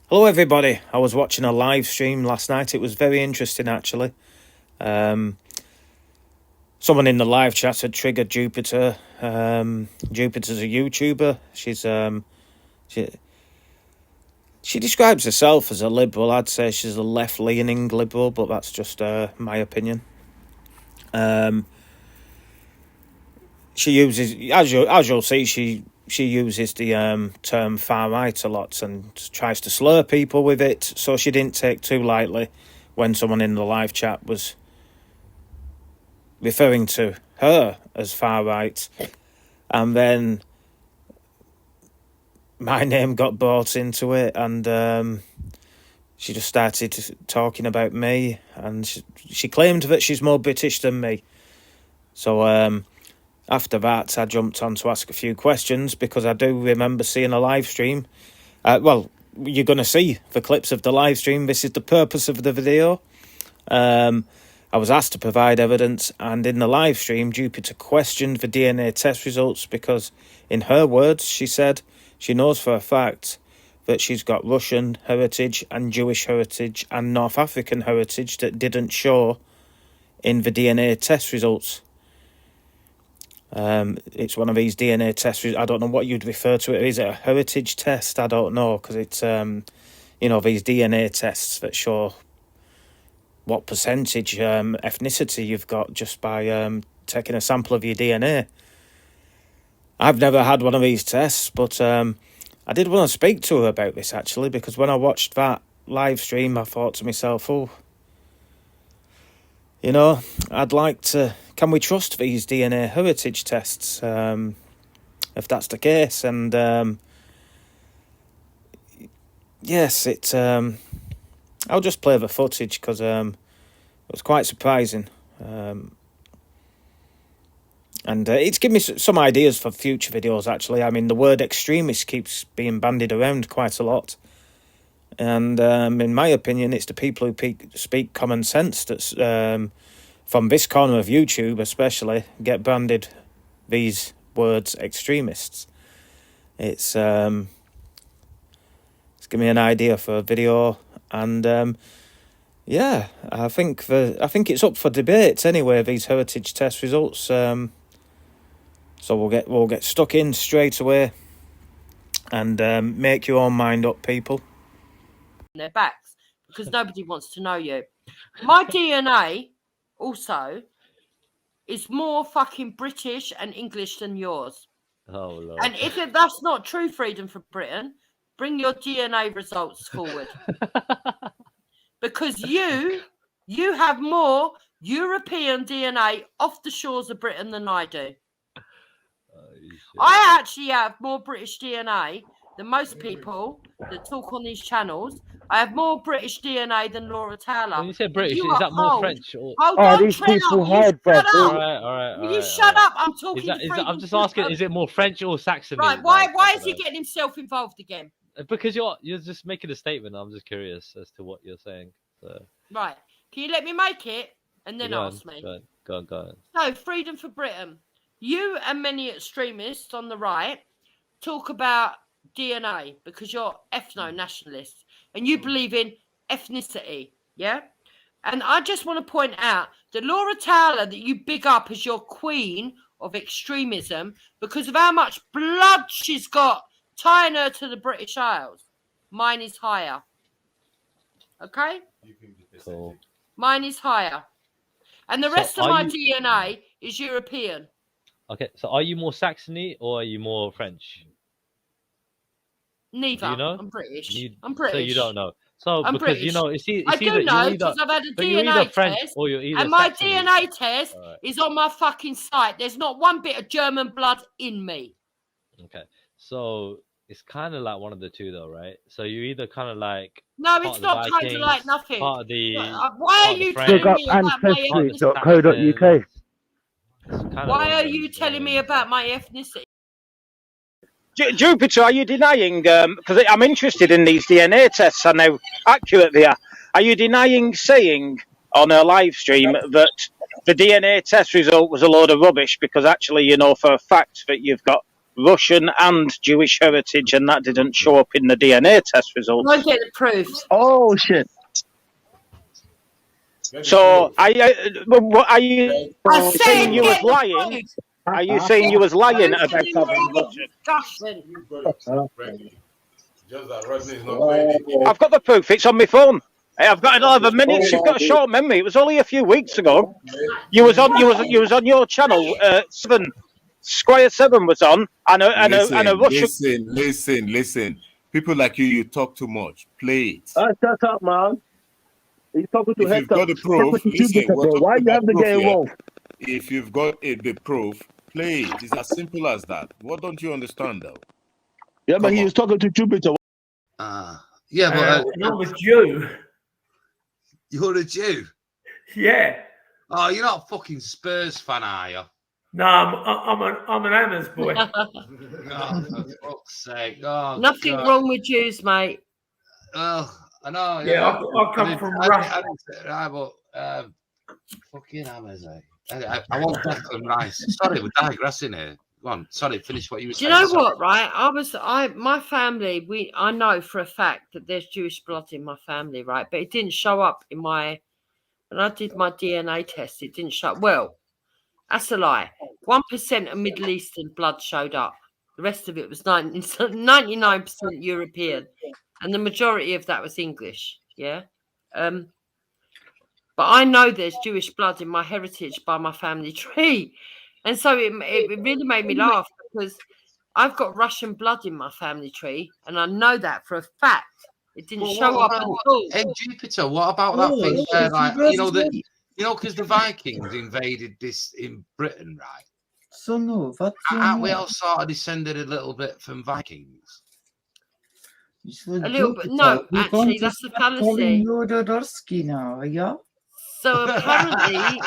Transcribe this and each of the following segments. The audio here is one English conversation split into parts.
Hello, everybody. I was watching a live stream last night. It was very interesting, actually. Someone in the live chat had triggered Jupiter. Jupiter's a YouTuber. She describes herself as a liberal. I'd say she's a left-leaning liberal, but that's just my opinion. She uses, as you'll see, she uses the term far right a lot and tries to slur people with it. So she didn't take too lightly when someone in the live chat was referring to her as far right, and then my name got brought into it, and she just started talking about me, and she claimed that she's more British than me. So after that, I jumped on to ask a few questions, because I do remember seeing a live stream. Well, you're going to see the clips of the live stream. This is the purpose of the video. I was asked to provide evidence, and in the live stream, Jupiter questioned the DNA test results because, in her words, she said she knows for a fact that she's got Russian heritage and Jewish heritage and North African heritage that didn't show in the DNA test results. It's one of these DNA tests. I don't know what you'd refer to it. Is it a heritage test? I don't know, because it's, these DNA tests that show what percentage ethnicity you've got just by taking a sample of your DNA. I've never had one of these tests, but I did want to speak to her about this, actually, because when I watched that live stream, I thought to myself, I'd like to... Can we trust these DNA heritage tests, if that's the case? And yes, I'll just play the footage, because it was quite surprising. And it's given me some ideas for future videos, actually. I mean, the word extremist keeps being bandied around quite a lot. And in my opinion, it's the people who speak common sense that's, from this corner of YouTube especially, get bandied these words extremists. It's given me an idea for a video, and I think it's up for debate anyway, these heritage test results. So we'll get stuck in straight away, and make your own mind up, people. Their backs, because nobody wants to know you. My DNA also is more fucking British and English than yours. Oh, Lord. And if that's not true freedom for Britain, bring your DNA results forward. Because you have more European DNA off the shores of Britain than I do. I actually have more British DNA than most people that talk on these channels. I have more British DNA than Laura Taylor. When you say British, is that more French? Or... Hold on, these people hide, bro. All right. You shut up. I'm talking. I'm just asking, is it more French or Saxony? Right. Why is he getting himself involved again? Because you're just making a statement. I'm just curious as to what you're saying. So. Right. Can you let me make it and then ask me? Go on. So, freedom for Britain. You and many extremists on the right talk about DNA because you're ethno-nationalists and you believe in ethnicity, yeah? And I just want to point out that Laura Taylor, that you big up as your queen of extremism because of how much blood she's got tying her to the British Isles, mine is higher. Okay? Cool. Mine is higher. And the rest of my DNA is European. Okay, so are you more Saxony or are you more French? Neither. Do you know? I'm British. I'm British. So you don't know. So I'm because British. I do know because I've had a DNA test, or you're either and my Saxony. DNA test is on my fucking site. There's not one bit of German blood in me. Okay, so it's kind of like one of the two, though, right? So you either kind of like no, it's not kind of like nothing. Part of the why are you telling me about my ethnicity? Why are you telling me about my ethnicity? Jupiter, are you denying, because I'm interested in these DNA tests and how accurate they are. Are you denying saying on a live stream that the DNA test result was a load of rubbish because actually you know for a fact that you've got Russian and Jewish heritage, and that didn't show up in the DNA test results. I get the proof. Oh shit! So, are you I saying said you was get the lying? proof. Are you saying you was lying about having Russian? Discussion. Just that Rodney is not saying it. I've got the proof. It's on my phone. Hey, I've got 11 minutes. You've got a short memory. It was only a few weeks ago. You was on your channel. Squire 7 was on, and a Russian. Listen. People like you talk too much. Play it. Shut up, man. You're talking to If you've got the proof, listen. Why you have to get involved? If you've got the proof, play it. It's as simple as that. What don't you understand, though? Yeah, but he was talking to Jupiter. Yeah, but I'm a Jew. you're a Jew. Yeah. Oh, you're not a fucking Spurs fan, are you? No, I'm an Hammers boy. Oh, for fuck's sake! Oh, Nothing God. wrong with Jews, mate. Oh, I know. Yeah, I come from Russia. Right, but fucking Hammers, eh? I want Declan Rice. Sorry, we're digressing here. Go on. Sorry, finish what you were Do saying. you know Sorry. what, right? My family, I know for a fact that there's Jewish blood in my family, right? But it didn't show up when I did my DNA test, it didn't show up. Well, that's a lie. 1% of Middle Eastern blood showed up. The rest of it was 99% European. And the majority of that was English, yeah? But I know there's Jewish blood in my heritage by my family tree. And so it really made me laugh because I've got Russian blood in my family tree, and I know that for a fact. It didn't show up at all. Hey, Jupiter, what about that thing where, like, because the Vikings invaded this in Britain, right? So no, Aren't we all sort of descended a little bit from Vikings? A little bit. No, actually, that's the fallacy. Jodorowsky now, yeah? So apparently,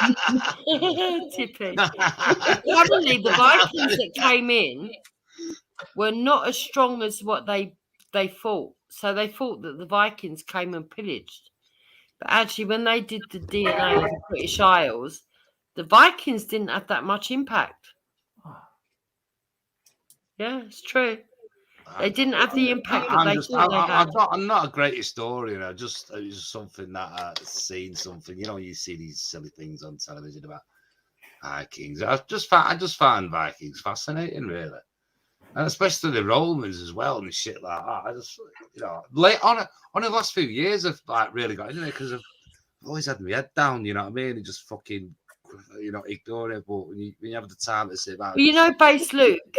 Tippy, apparently the Vikings that came in were not as strong as what they thought. So they thought that the Vikings came and pillaged. But actually, when they did the DNA of the British Isles, the Vikings didn't have that much impact. Yeah, it's true. They didn't have the impact that they thought they had. I'm not a great historian. It was just something that I've seen something. You see these silly things on television about Vikings. I just find Vikings fascinating, really, and especially the Romans as well and shit like that. I just, late on the last few years, I've like really got into it because I've always had my head down. You know what I mean? And just fucking, ignore it. But when you have the time to sit back, Base Luke.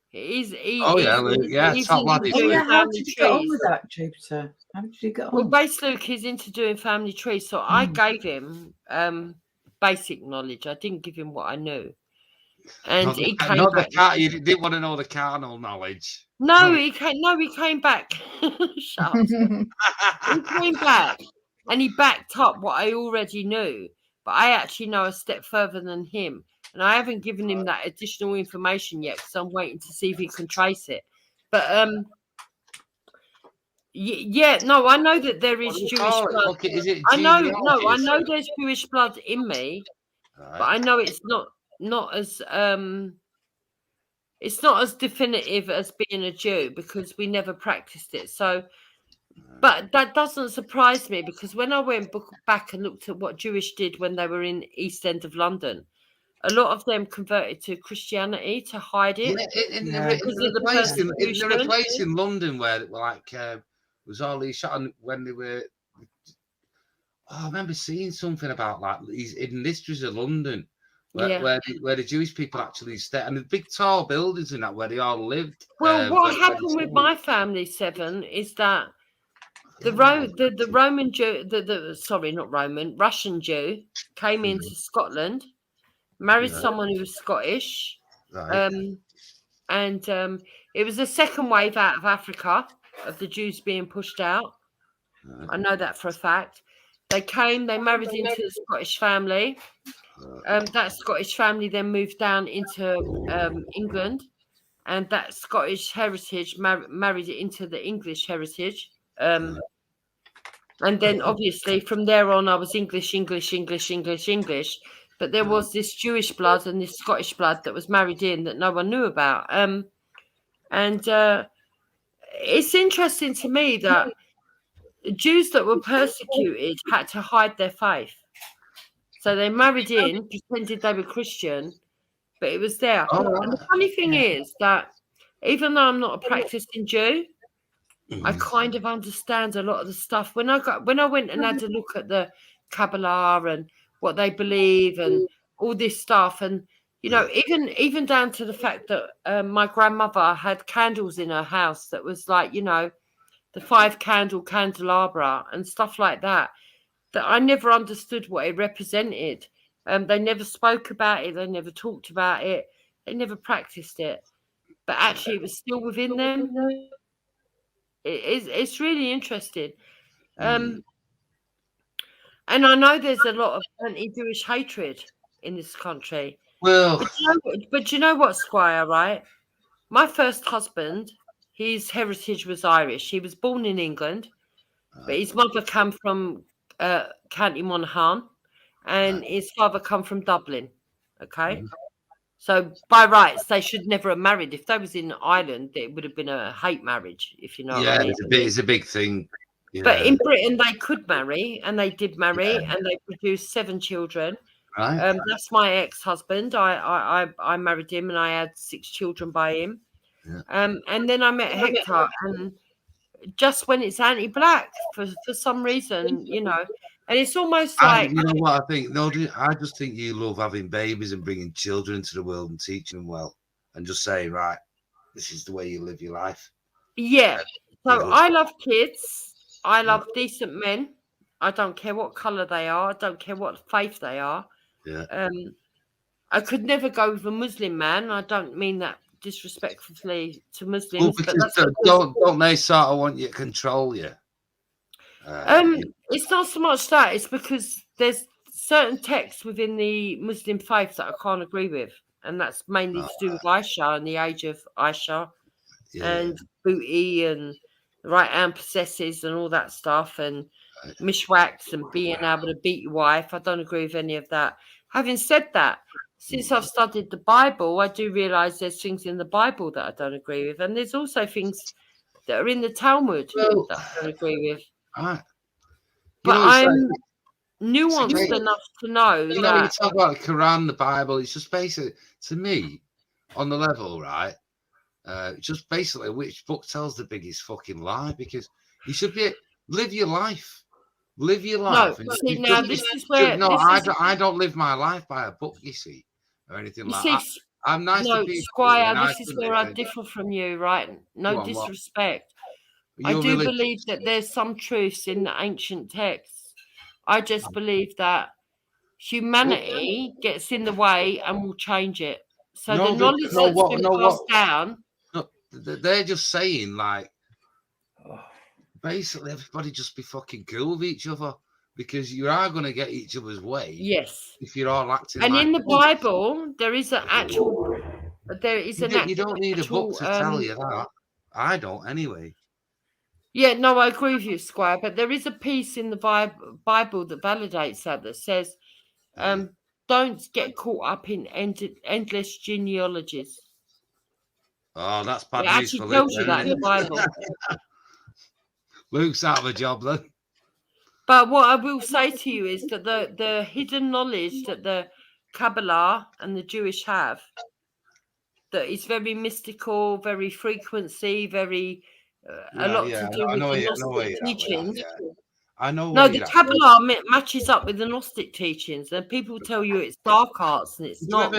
He's top lad. How did you get on with that, Jupiter? How did you get on? Well, Base Luke is into doing family trees, so I gave him basic knowledge. I didn't give him what I knew, and he came back. You didn't want to know the carnal knowledge. No, he came back. Shut up. He came back, and he backed up what I already knew. But I actually know a step further than him. And I haven't given him that additional information yet because I'm waiting to see if he can trace it. But I know that there is Jewish blood. I know there's Jewish blood in me, but I know it's not as definitive as being a Jew because we never practiced it. So, but that doesn't surprise me because when I went back and looked at what Jewish did when they were in East End of London, a lot of them converted to Christianity to hide it. In the place in London where was all these shot when they were. I remember seeing something about like these hidden histories of London, where the Jewish people actually stayed, and the big tall buildings and that where they all lived. Well, what happened with my family, Seven, is that the Roman Jew, Russian Jew came into Scotland. Married someone who was Scottish, and it was the second wave out of Africa of the Jews being pushed out. I know that for a fact. They married into a Scottish family. That Scottish family then moved down into England, and that Scottish heritage married it into the English heritage. And then obviously from there on, I was English. but there was this Jewish blood and this Scottish blood that was married in that no one knew about. And it's interesting to me that Jews that were persecuted had to hide their faith. So they married in, pretended they were Christian, but it was there. And the funny thing is that even though I'm not a practicing Jew, I kind of understand a lot of the stuff. When I went and had a look at the Kabbalah and what they believe and all this stuff, and you know, even down to the fact that my grandmother had candles in her house that was like, you know, the 5-candle candelabra and stuff like that, that I never understood what it represented. They never spoke about it. They never talked about it. They never practiced it. But actually, it was still within them. It's really interesting. And I know there's a lot of anti-Jewish hatred in this country. Well, but you know what, Squire, right? My first husband, his heritage was Irish. He was born in England, but his mother came from County Monaghan, and his father come from Dublin. Okay? So by rights, they should never have married. If they was in Ireland, it would have been a hate marriage, if you know what I mean. It's a big thing. Yeah. But in Britain, they could marry, and they did marry, and they produced 7 children. Right. That's my ex-husband. I married him, and I had 6 children by him. Yeah. And then I met Hector, and just when it's anti-black for some reason, you know. And it's almost like... You know what I think? No, I just think you love having babies and bringing children into the world and teaching them well and just saying, right, this is the way you live your life. Yeah. So I love kids. I love decent men. I don't care what colour they are. I don't care what faith they are. Yeah. I could never go with a Muslim man. I don't mean that disrespectfully to Muslims. Well, don't they sort of want you to control you? It's not so much that. It's because there's certain texts within the Muslim faith that I can't agree with, and that's mainly to do with Aisha and the age of Aisha, and booty and the right hand possesses and all that stuff, and mishwaks and being able to beat your wife. I don't agree with any of that. Having said that, since I've studied the Bible, I do realise there's things in the Bible that I don't agree with, and there's also things that are in the Talmud that I don't agree with. Right. But I'm nuanced enough to know that... When you talk about the Quran, the Bible, it's just basically, to me, on the level, right, just basically which book tells the biggest fucking lie, because you should live your life. Live your life. No, see, now this is where... I don't live my life by a book, you see, or anything like that. I'm nice to people. Squire, this is where I differ from you, right? No disrespect. I do believe that there's some truths in the ancient texts. I just believe that humanity gets in the way and will change it. So the knowledge that's been passed down... No, they're just saying, like, basically everybody just be fucking cool with each other, because you are going to get each other's way. Yes. If you're all acting and like... in the Bible, there is an actual... You don't need a book to tell you that. I don't, anyway. Yeah, no, I agree with you, Squire, but there is a piece in the Bible that validates that says, don't get caught up in endless genealogies. Oh, that's bad news. It actually tells you that in the Bible. Luke's out of a job, then. But what I will say to you is that the hidden knowledge that the Kabbalah and the Jewish have, that is very mystical, very frequency, very... a lot to do with the Gnostic teachings. I know. No, the Kabbalah matches up with the Gnostic teachings, and people tell you it's dark arts, and it's not.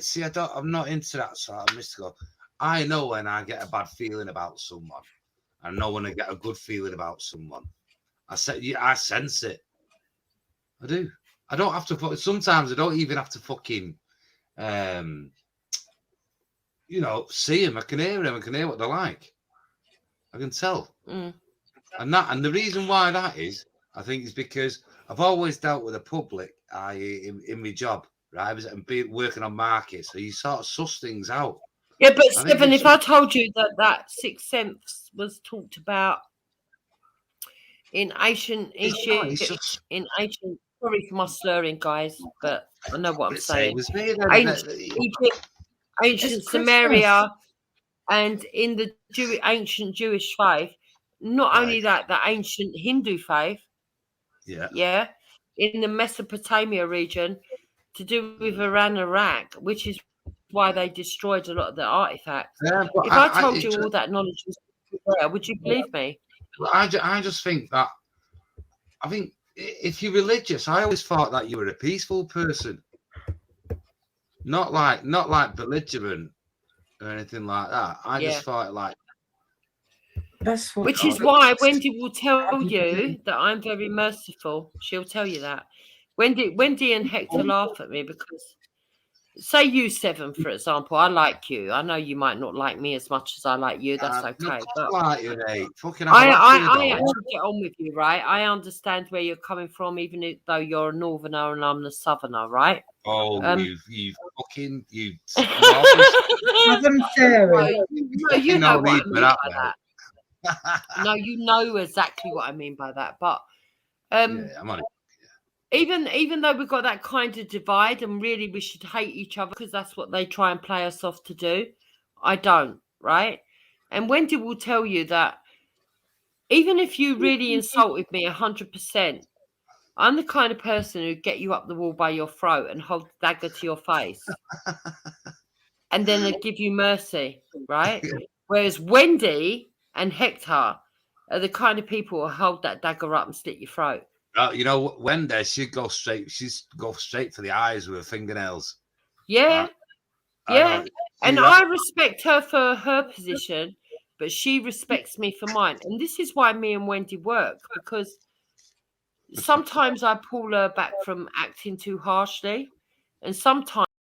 See, I'm not into that sort of mystical. I know when I get a bad feeling about someone. I know when I get a good feeling about someone. I sense it. I do. I don't have to. Sometimes I don't even have to fucking, see them. I can hear them. I can hear what they're like. I can tell. And the reason why that is, I think, is because I've always dealt with the public, i.e. in my job, right? And working on markets, so you sort of suss things out. Yeah, but Stephen, if I told you that sixth sense was talked about in ancient Egypt, in ancient sorry for my slurring, guys, but I know what I'm Same saying. as me. Then, Ancient Egypt, ancient It's Samaria, and in the ancient Jewish faith, not only that, the ancient Hindu faith, yeah, in the Mesopotamia region, to do with Iran, Iraq, which is why they destroyed a lot of the artifacts. Yeah, but If I told you all that knowledge was there, would you believe me? I just think that. I think if you're religious, I always thought that you were a peaceful person, not like belligerent or anything like that. I just thought like. That's what. Which is why Wendy will tell you that I'm very merciful. She'll tell you that. Wendy and Hector laugh at me because, say you Seven, for example, I like you. I know you might not like me as much as I like you. That's okay. But like you, mate. Fucking I actually get on with you, right? I understand where you're coming from, even though you're a northerner and I'm the southerner, right? Oh, you fucking you. Southern fairy. No, you know what I mean by that. No, you know exactly what I mean by that. But I'm on it. Even though we've got that kind of divide and really we should hate each other because that's what they try and play us off to do, I don't, right? And Wendy will tell you that even if you really insulted me 100%, I'm the kind of person who'd get you up the wall by your throat and hold the dagger to your face. And then they'd give you mercy, right? Whereas Wendy and Hector are the kind of people who hold that dagger up and slit your throat. You know, Wendy, she'd go straight for the eyes with her fingernails. Yeah. Yeah. And I respect her for her position, but she respects me for mine. And this is why me and Wendy work, because sometimes I pull her back from acting too harshly, and sometimes